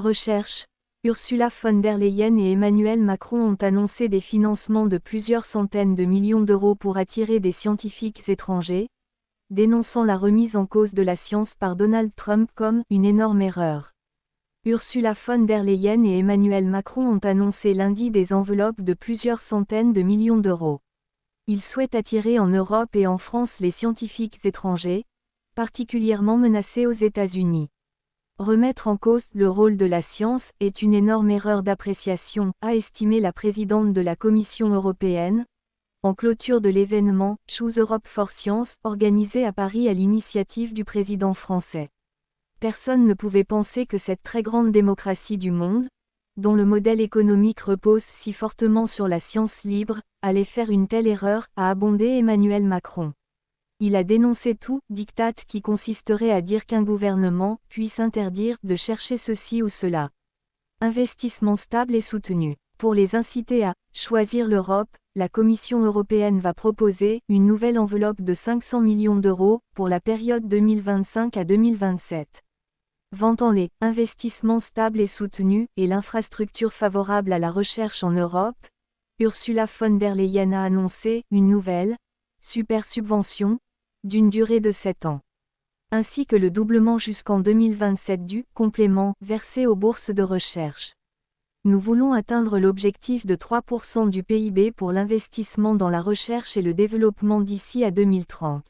Recherche. Ursula von der Leyen et Emmanuel Macron ont annoncé des financements de plusieurs centaines de millions d'euros pour attirer des scientifiques étrangers, dénonçant la remise en cause de la science par Donald Trump comme « une énorme erreur ». Ursula von der Leyen et Emmanuel Macron ont annoncé lundi des enveloppes de plusieurs centaines de millions d'euros. Ils souhaitent attirer en Europe et en France les scientifiques étrangers, particulièrement menacés aux États-Unis. Remettre en cause le rôle de la science est une énorme erreur d'appréciation, a estimé la présidente de la Commission européenne, en clôture de l'événement « Choose Europe for Science » organisé à Paris à l'initiative du président français. Personne ne pouvait penser que cette très grande démocratie du monde, dont le modèle économique repose si fortement sur la science libre, allait faire une telle erreur, a abondé Emmanuel Macron. Il a dénoncé tout diktat qui consisterait à dire qu'un gouvernement puisse interdire de chercher ceci ou cela. Investissement stable et soutenu. Pour les inciter à choisir l'Europe, la Commission européenne va proposer une nouvelle enveloppe de 500 millions d'euros pour la période 2025 à 2027. Vantant les investissements stables et soutenus et l'infrastructure favorable à la recherche en Europe, Ursula von der Leyen a annoncé une nouvelle super subvention d'une durée de 7 ans. Ainsi que le doublement jusqu'en 2027 du complément versé aux bourses de recherche. Nous voulons atteindre l'objectif de 3% du PIB pour l'investissement dans la recherche et le développement d'ici à 2030.